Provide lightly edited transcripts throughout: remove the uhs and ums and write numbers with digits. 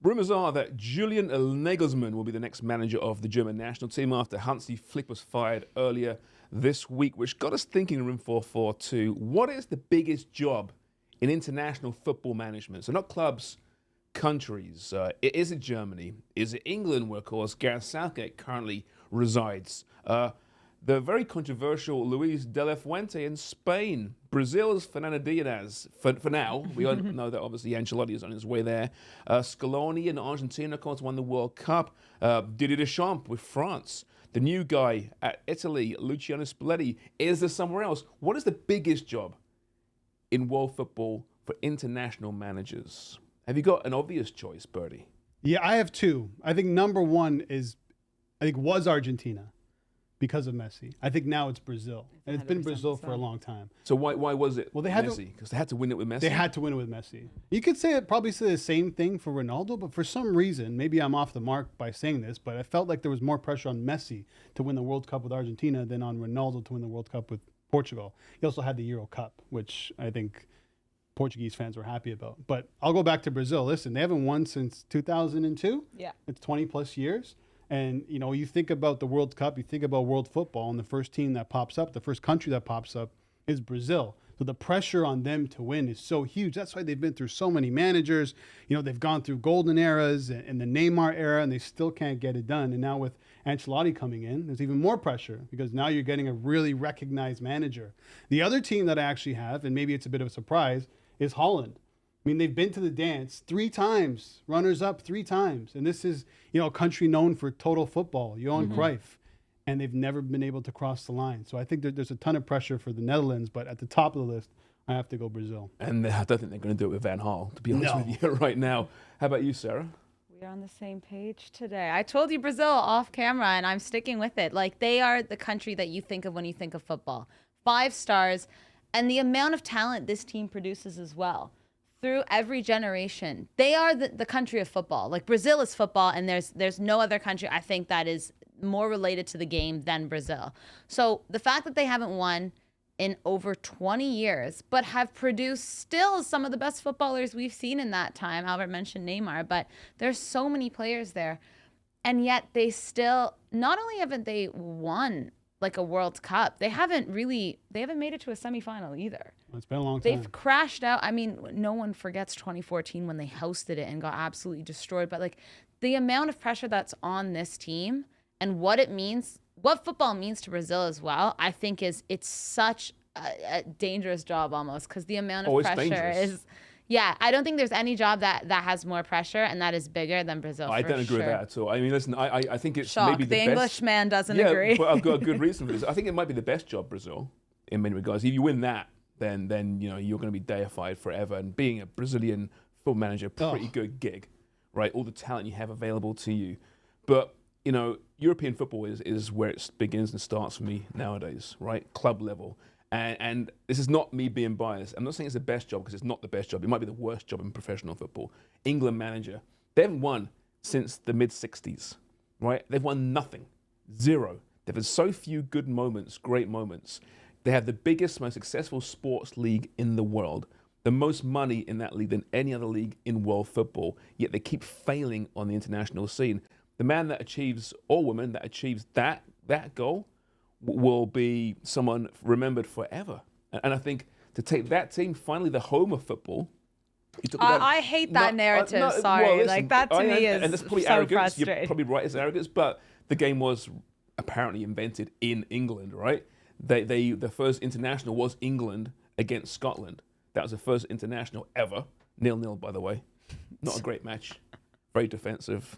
Rumours are that Julian Nagelsmann will be the next manager of the German national team after Hansi Flick was fired earlier this week, which got us thinking in Room 442, what is the biggest job in international football management? So not clubs, countries. Is it Germany? Is it England, where, of course, Gareth Southgate currently resides? The very controversial Luis de la Fuente in Spain. Brazil's Fernando Diaz, for now. We all know that obviously Ancelotti is on his way there. Scaloni in Argentina, of course, won the World Cup. Didier Deschamps with France. The new guy at Italy, Luciano Spalletti. Is there somewhere else? What is the biggest job in world football for international managers? Have you got an obvious choice, Bertie? Yeah, I have two. I think number one was Argentina because of Messi. I think now it's Brazil. And it's been Brazil for a long time. So why was it Messi? Because they had to win it with Messi? They had to win it with Messi. You could probably say the same thing for Ronaldo, but for some reason, maybe I'm off the mark by saying this, but I felt like there was more pressure on Messi to win the World Cup with Argentina than on Ronaldo to win the World Cup with Portugal. He also had the Euro Cup, which I think Portuguese fans were happy about. But I'll go back to Brazil. Listen, they haven't won since 2002. Yeah. It's 20 plus years. And, you think about the World Cup, you think about world football, and the first team that pops up, the first country that pops up is Brazil. So the pressure on them to win is so huge. That's why they've been through so many managers. They've gone through golden eras and the Neymar era, and they still can't get it done. And now with Ancelotti coming in, there's even more pressure because now you're getting a really recognized manager. The other team that I actually have, and maybe it's a bit of a surprise, is Holland. I mean, they've been to the dance 3 times, runners-up 3 times. And this is, a country known for total football, Johan Cruyff. And they've never been able to cross the line. So I think there's a ton of pressure for the Netherlands. But at the top of the list, I have to go Brazil. And I don't think they're going to do it with Van Gaal, to be honest with you right now. How about you, Sarah? We're on the same page today. I told you Brazil off camera, and I'm sticking with it. Like, they are the country that you think of when you think of football. 5 stars. And the amount of talent this team produces as well. Through every generation, they are the country of football. Like, Brazil is football, and there's no other country I think that is more related to the game than Brazil. So the fact that they haven't won in over 20 years, but have produced still some of the best footballers we've seen in that time. Albert mentioned Neymar, but there's so many players there, and yet they still, not only haven't they won like a World Cup, they haven't made it to a semifinal either. It's been a long time. They've crashed out. I mean, no one forgets 2014 when they hosted it and got absolutely destroyed. But like, the amount of pressure that's on this team and what it means, what football means to Brazil as well, I think it's such a dangerous job almost, because the amount of pressure is. Yeah, I don't think there's any job that has more pressure and that is bigger than Brazil. I don't agree with that at all. I mean, listen, I think it's Shock. maybe the best. Englishman doesn't agree. Yeah, but I've got a good reason for this. I think it might be the best job, Brazil, in many regards. If you win that, then you're going to be deified forever. And being a Brazilian football manager, pretty good gig, right? All the talent you have available to you. But European football is where it begins and starts for me nowadays, right? Club level. And this is not me being biased. I'm not saying it's the best job, because it's not the best job. It might be the worst job in professional football. England manager. They haven't won since the mid-'60s, right? They've won nothing. 0. They've had so few good moments, great moments. They have the biggest, most successful sports league in the world. The most money in that league than any other league in world football. Yet they keep failing on the international scene. The man that achieves, or woman that achieves that goal, will be someone remembered forever. And I think to take that team, finally the home of football. I hate that narrative, sorry. Well, listen, like, that to me is and that's probably so arrogance. frustrating. You're probably right, it's arrogance, but the game was apparently invented in England, right? The first international was England against Scotland. That was the first international ever. 0-0, by the way. Not a great match. Very defensive.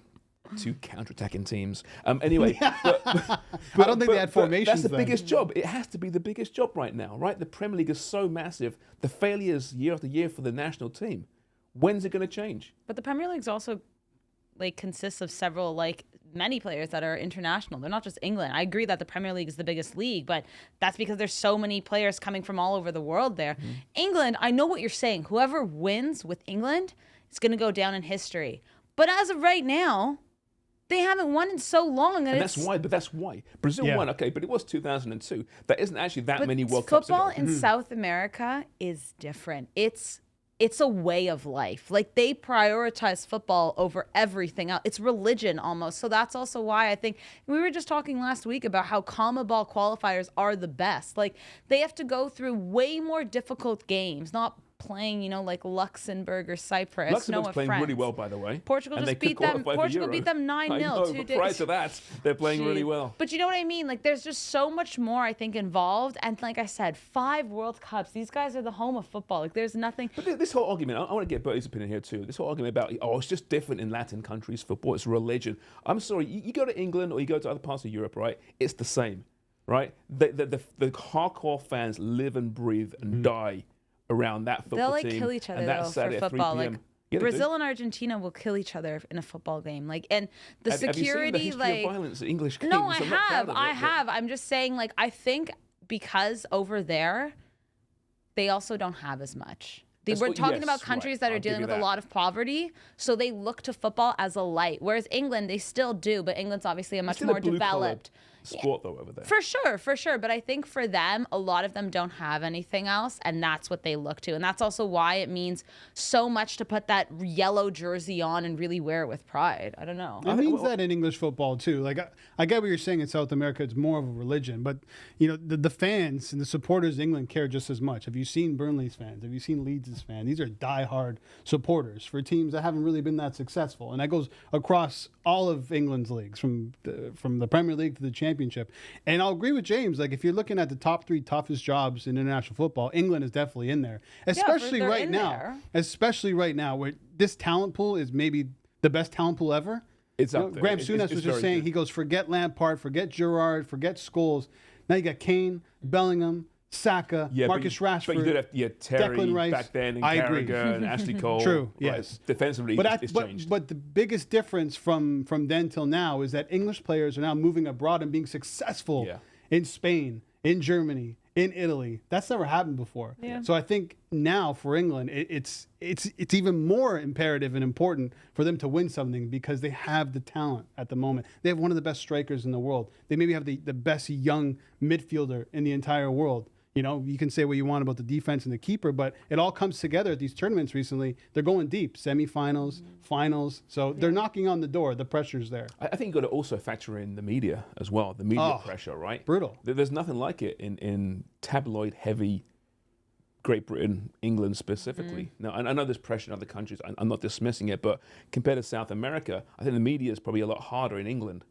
2 counter-attacking teams. Anyway, but I don't think they had formations. That's the biggest job. It has to be the biggest job right now, right? The Premier League is so massive. The failures year after year for the national team. When's it going to change? But the Premier League's also consists of several many players that are international. They're not just England. I agree that the Premier League is the biggest league, but that's because there's so many players coming from all over the world there. England, I know what you're saying. Whoever wins with England is going to go down in history. But as of right now, they haven't won in so long. And that's why. Brazil won, okay, but it was 2002. That isn't actually that many World Cups ago. Football in South America is different. It's it's a way of life. Like they prioritize football over everything else. It's religion almost. So that's also why I think we were just talking last week about how CONMEBOL qualifiers are the best. Like they have to go through way more difficult games, not playing, like Luxembourg or Cyprus. Luxembourg's playing really well, by the way. Portugal and just they beat could them. qualify for Portugal Euro. beat them 9-0. I know, but prior to that, they're playing really well. But you know what I mean? Like, there's just so much more, I think, involved. And like I said, 5 World Cups. These guys are the home of football. Like, there's nothing. But this whole argument, I want to get Bertie's opinion here too. This whole argument about, it's just different in Latin countries, football, it's religion. I'm sorry, you go to England or you go to other parts of Europe, right? It's the same, right? The hardcore fans live and breathe and die around that football They'll team. kill each other and that though Saturday for at 3 football. p.m. Like Yeah, Brazil and Argentina will kill each other in a football game. Like, and the have security, you seen the history of violence in English games? no, I'm not proud of I it, have. I'm just saying, like, I think because over there, they also don't have as much. We're talking about countries that are dealing with a lot of poverty, so they look to football as a light. Whereas England, they still do, but England's obviously a much more developed sport though over there. For sure. But I think for them, a lot of them don't have anything else, and that's what they look to. And that's also why it means so much to put that yellow jersey on and really wear it with pride. I don't know. It means that in English football too. Like I get what you're saying in South America, it's more of a religion, but the fans and the supporters in England care just as much. Have you seen Burnley's fans? Have you seen Leeds' fans? These are diehard supporters for teams that haven't really been that successful, and that goes across all of England's leagues, from the Premier League to the Championship. And I'll agree with James. Like if you're looking at the top 3 toughest jobs in international football, England is definitely in there, especially right now. Especially right now, where this talent pool is maybe the best talent pool ever. It's up there. Graham Souness was just saying, he goes, forget Lampard, forget Gerrard, forget Scholes. Now you got Kane, Bellingham, Saka, Marcus Rashford, but you did have Terry Declan Rice. back then, and I agree. Carragher and Ashley Cole. True, right. yes. Defensively, it's changed. But the biggest difference from then till now is that English players are now moving abroad and being successful in Spain, in Germany, in Italy. That's never happened before. Yeah. So I think now for England, it's even more imperative and important for them to win something because they have the talent at the moment. They have one of the best strikers in the world. They maybe have the best young midfielder in the entire world. You can say what you want about the defense and the keeper, but it all comes together at these tournaments recently. They're going deep, semifinals, finals. So they're knocking on the door. The pressure's there. I think you've got to also factor in the media as well, the media pressure, right? Brutal. There's nothing like it in tabloid-heavy Great Britain, England specifically. Now, I know there's pressure in other countries. I'm not dismissing it, but compared to South America, I think the media is probably a lot harder in England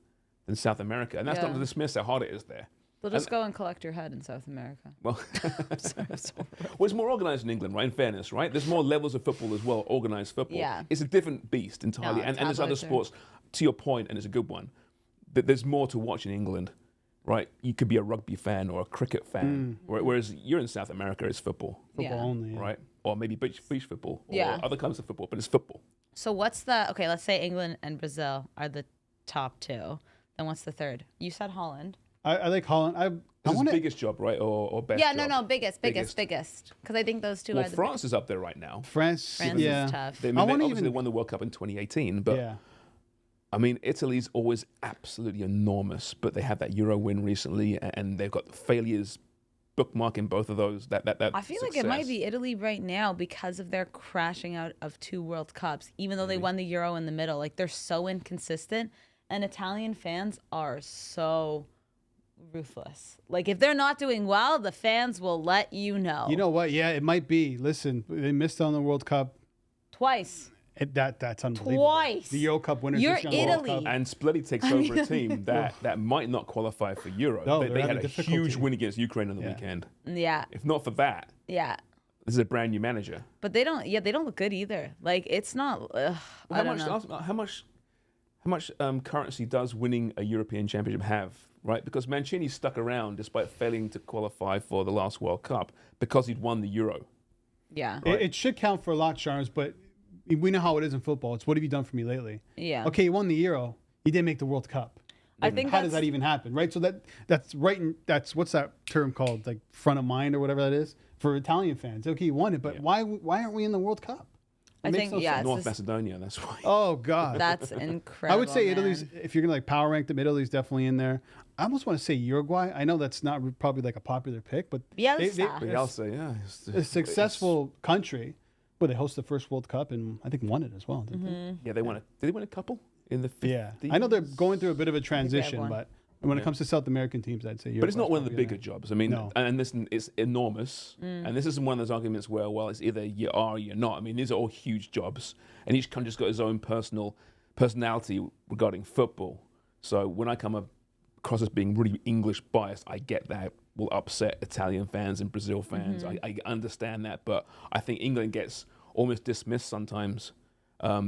than South America. And that's not to dismiss how hard it is there. They'll just go and collect your head in South America. Well, it's more organized in England, right? In fairness, right? There's more levels of football as well, organized football. Yeah. It's a different beast entirely. No, and there's other sports, to your point, and it's a good one, that there's more to watch in England, right? You could be a rugby fan or a cricket fan, whereas you're in South America, it's football. Football only. Yeah. Right? Or maybe beach football or Yeah. other kinds of football, but it's football. So let's say England and Brazil are the top 2. Then what's the third? You said Holland. I like Holland. I This want is biggest job, right? Or best Yeah, job? no, biggest. Because I think those two Well, are the France is up there right now. France. France yeah. is tough. They obviously won the World Cup in 2018, but I mean, Italy's always absolutely enormous, but they had that Euro win recently, and they've got the failures bookmarking both of those. That I feel like it might be Italy right now because of their crashing out of 2 World Cups, even though they won the Euro in the middle. Like, they're so inconsistent, and Italian fans are so ruthless. Like, if they're not doing well, the fans will let you know. You know what? Yeah, it might be. Listen, they missed on the World Cup Twice. That's unbelievable. Twice. The Euro Cup winners. You're this year on the World Italy. Cup. And Spalletti takes over a team that might not qualify for Euro. No, they they're had having a difficulty. huge win against Ukraine on the weekend. Yeah. If not for that, Yeah. this is a brand new manager. But they don't look good either. Like, it's not, I don't know. How much currency does winning a European Championship have, right? Because Mancini stuck around despite failing to qualify for the last World Cup because he'd won the Euro. Yeah. It should count for a lot, Charles, but we know how it is in football. It's what have you done for me lately? Yeah. Okay, you won the Euro. You didn't make the World Cup. I think How does that even happen, right? So that's right. That's what's that term called, like front of mind or whatever that is for Italian fans. Okay, you won it, but why aren't we in the World Cup? I think, yeah. North Macedonia, that's why. Oh God, That's incredible. I would say man. Italy's. If you're gonna like power rank them, Italy's definitely in there. I almost want to say Uruguay. I know that's not probably like a popular pick, but Bielsa. But I'll say, a successful country. Well, they hosted the first World Cup and I think won it as well, didn't they? Yeah, they won. Did they win a couple in the 50s? Yeah. I know they're going through a bit of a transition, one. but when it comes to South American teams, I'd say But it's not one of the Uruguay's bigger probably jobs. I mean, No. and listen, it's enormous. And this isn't one of those arguments where, well, it's either you are or you're not. I mean, these are all huge jobs, and each country's got its own personality regarding football. So when I come across as being really English biased, I get that will upset Italian fans and Brazil fans. I understand that, but I think England gets almost dismissed sometimes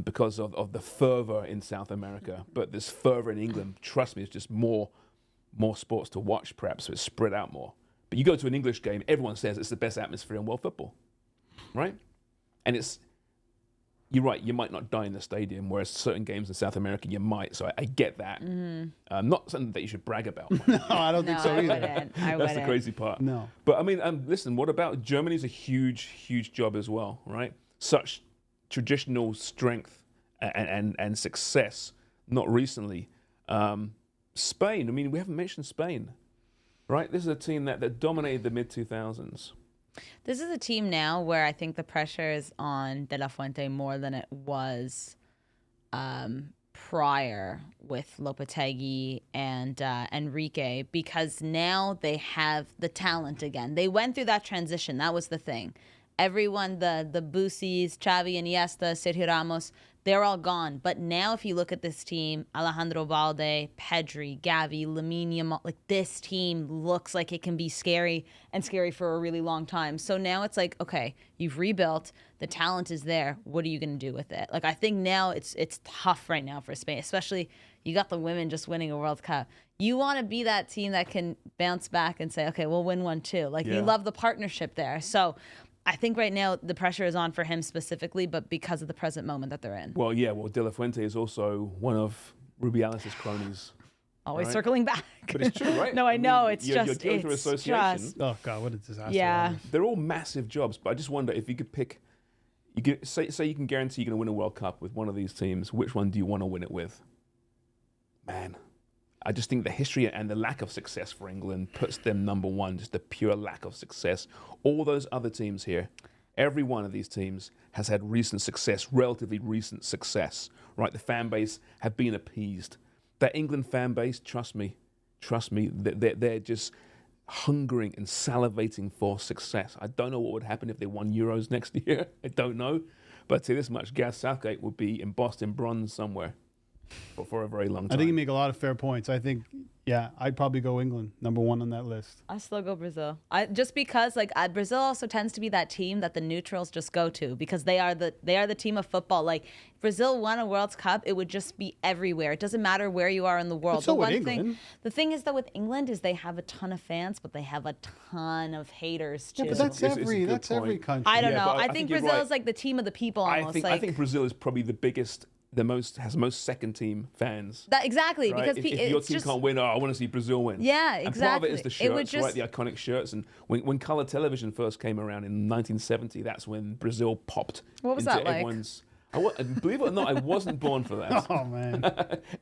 because of the fervor in South America. But this fervor in England, trust me, it's just more sports to watch, perhaps, so it's spread out more. But you go to an English game, everyone says it's the best atmosphere in world football, right? And you're right, you might not die in the stadium, whereas certain games in South America, you might. So I get that. Not something that you should brag about. No, I don't think No, so I either. wouldn't. I That's wouldn't. the crazy part. No. But I mean, listen, what about Germany's a huge job as well, right? Such traditional strength and success, not recently. Spain, I mean, we haven't mentioned Spain, right? This is a team that dominated the mid-2000s. This is a team now where I think the pressure is on De La Fuente more than it was prior with Lopetegui and Enrique, because now they have the talent again. They went through that transition. That was the thing. Everyone, the Busis, Xavi, Iniesta, Sergio Ramos, they're all gone. But now if you look at this team, Alejandro Balde, Pedri, Gavi, Lamine Yamal, like this team looks like it can be scary and scary for a really long time. So now it's like, okay, you've rebuilt, the talent is there. What are you going to do with it? Like, I think now it's tough right now for Spain, especially you got the women just winning a World Cup. You want to be that team that can bounce back and say, okay, we'll win one too. Like, you love the partnership there. So I think right now the pressure is on for him specifically, but because of the present moment that they're in. Well, yeah, De La Fuente is also one of Rubiales' cronies. Always right? circling back. But it's true, right? No, I know. mean, it's you're just, going through it's association. just, Oh, God, what a disaster. yeah. They're all massive jobs, but I just wonder if you could pick, you could say you can guarantee you're going to win a World Cup with one of these teams, which one do you want to win it with? Man, I just think the history and the lack of success for England puts them number one, just the pure lack of success. All those other teams here, every one of these teams has had recent success, relatively recent success, right? The fan base have been appeased. That England fan base, trust me, they're just hungering and salivating for success. I don't know what would happen if they won Euros next year. I don't know. But I'll tell you this much, Gareth Southgate will be embossed in bronze somewhere for a very long time. I think you make a lot of fair points. I think, I'd probably go England, number one on that list. I still go Brazil. Just because Brazil also tends to be that team that the neutrals just go to because they are the team of football. Like, Brazil won a World Cup, it would just be everywhere. It doesn't matter where you are in the world. But so would England. The thing is that with England is they have a ton of fans, but they have a ton of haters too. Yeah, but that's It's a good every point. country. I don't Yeah, know. but I I think think you're Brazil right. is like the team of the people almost. I think Brazil is probably the biggest, has most second team fans. Exactly, Right? because if it's your team just, can't win, I want to see Brazil win. Yeah, And part of exactly. it is the It shirts, would just- right? The iconic shirts. And when color television first came around in 1970, that's when Brazil popped. What was into that like? Everyone's. Believe it or not, I wasn't born for that. Oh, man.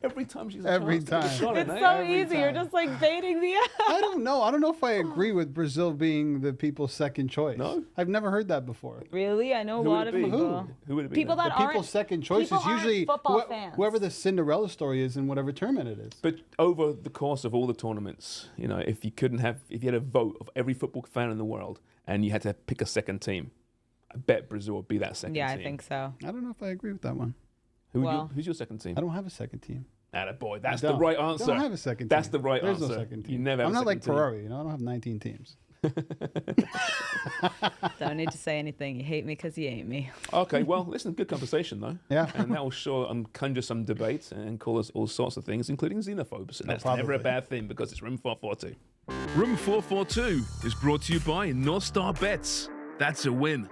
Every time she's Every chance to get a time. shot in, it's eh? so every easy. You're time. just like baiting the. I don't know. I don't know if I agree with Brazil being the people's second choice. No? I've never heard that before. Really, I know a Who would lot it of be? people. Who would it be? People then? that The aren't people's second choice people is aren't usually football fans. whoever the Cinderella story is in whatever tournament it is. But over the course of all the tournaments, if you had a vote of every football fan in the world and you had to pick a second team, I bet Brazil would be that second Yeah, team. I think so. I don't know if I agree with that one. Who's your second team? I don't have a second team. Attaboy. That's I the don't. right I answer. don't have a second team. That's the right There's answer. no second team. You never have I'm a not like second team. Ferrari. I don't have 19 teams. Don't need to say anything. You hate me because you hate me. Okay, well, listen, good conversation, though. Yeah. And that will sure conjure some debate and call us all sorts of things, including xenophobes. And that's never a probably. bad thing because it's Room 442. Room 442 is brought to you by North Star Bets. That's a win.